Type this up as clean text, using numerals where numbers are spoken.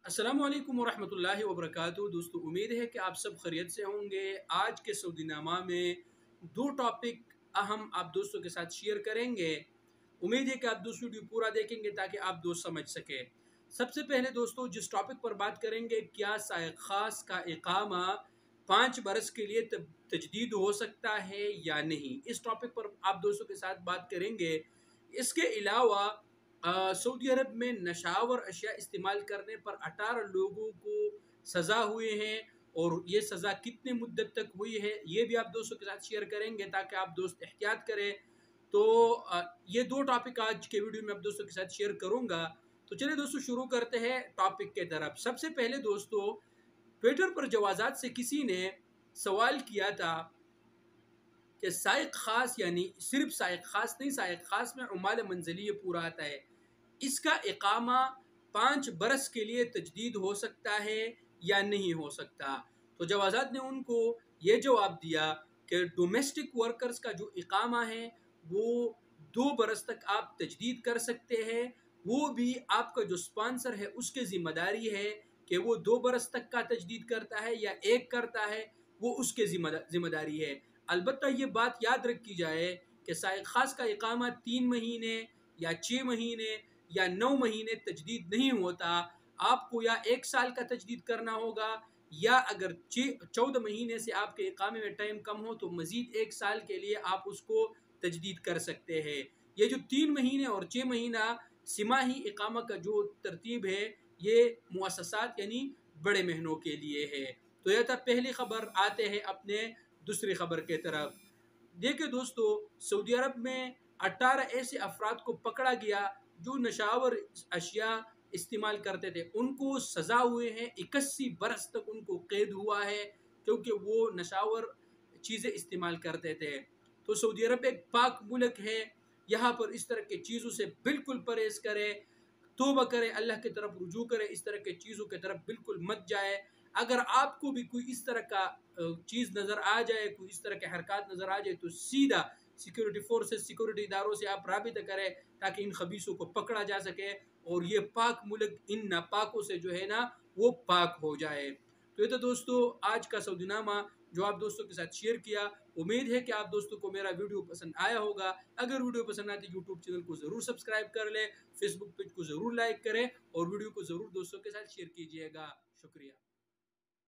अस्सलामु अलैकुम वरहमतुल्लाहि वबरकातुहू। दोस्तों, उम्मीद है कि आप सब खैरियत से होंगे। आज के सऊदी नामा में दो टॉपिक अहम आप दोस्तों के साथ शेयर करेंगे। उम्मीद है कि आप दोस्त वीडियो पूरा देखेंगे ताकि आप दोस्त समझ सके। सबसे पहले दोस्तों, जिस टॉपिक पर बात करेंगे, क्या साइक खास का इकामा 5 बरस के लिए तजदीद हो सकता है या नहीं, इस टॉपिक पर आप दोस्तों के साथ बात करेंगे। इसके अलावा सऊदी अरब में नशावर अशिया इस्तेमाल करने पर 18 लोगों को सज़ा हुए हैं, और ये सज़ा कितने मुद्दत तक हुई है ये भी आप दोस्तों के साथ शेयर करेंगे ताकि आप दोस्त एहतियात करें। तो ये दो टॉपिक आज के वीडियो में आप दोस्तों के साथ शेयर करूंगा। तो चलिए दोस्तों, शुरू करते हैं टॉपिक के तरफ। सबसे पहले दोस्तों, ट्विटर पर जवाजात से किसी ने सवाल किया था कि साइक खास यानी सिर्फ साइक खास नहीं, साइक खास में उमाल मंजिली ये पूरा आता है, इसका इकामा 5 बरस के लिए तजदीद हो सकता है या नहीं हो सकता। तो जवाजात ने उनको ये जवाब दिया कि डोमेस्टिक वर्कर्स का जो इकामा है वो 2 बरस तक आप तजदीद कर सकते हैं। वो भी आपका जो स्पॉन्सर है उसकी ज़िम्मेदारी है कि वो 2 बरस तक का तजदीद करता है या एक करता है, वो उसके ज़िम्मेदारी है। अलबत्ता ये बात याद रखी जाए कि साइक खास का इकामा 3 महीने या 6 महीने या 9 महीने तजदीद नहीं होता। आपको या 1 साल का तजदीद करना होगा, या अगर 14 महीने से आपके इकामे में टाइम कम हो तो मज़ीद 1 साल के लिए आप उसको तजदीद कर सकते हैं। ये जो 3 महीने और 6 महीना सिमाही इकामा का जो तरतीब है, ये मुअस्ससात यानी बड़े महीनों के लिए है। तो यह था पहली खबर। आते हैं अपने दूसरी खबर के तरफ। देखिए दोस्तों, सऊदी अरब में 18 ऐसे अफराद को पकड़ा गया जो नशावर अशिया इस्तेमाल करते थे। उनको सज़ा हुए हैं, 81 बरस तक उनको कैद हुआ है क्योंकि वो नशावर चीज़ें इस्तेमाल करते थे। तो सऊदी अरब एक पाक मुल्क है, यहाँ पर इस तरह की चीज़ों से बिल्कुल परहेज़ करें, तौबा करें, अल्लाह की तरफ रुजू करें, इस तरह के चीज़ों की तरफ बिल्कुल मत जाए। अगर आपको भी कोई इस तरह का चीज़ नज़र आ जाए, कोई इस तरह के हरकत नज़र आ जाए, तो सीधा सिक्योरिटी फोर्सेस, सिक्योरिटी इदारों से आप राबिता करें ताकि इन खबीसों को पकड़ा जा सके और ये पाक मुल्क इन नापाकों से जो है ना वो पाक हो जाए। तो ये तो दोस्तों आज का सऊदीनामा जो आप दोस्तों के साथ शेयर किया। उम्मीद है कि आप दोस्तों को मेरा वीडियो पसंद आया होगा। अगर वीडियो पसंद आए तो यूट्यूब चैनल को ज़रूर सब्सक्राइब कर ले, फेसबुक पेज को ज़रूर लाइक करें और वीडियो को ज़रूर दोस्तों के साथ शेयर कीजिएगा। शुक्रिया।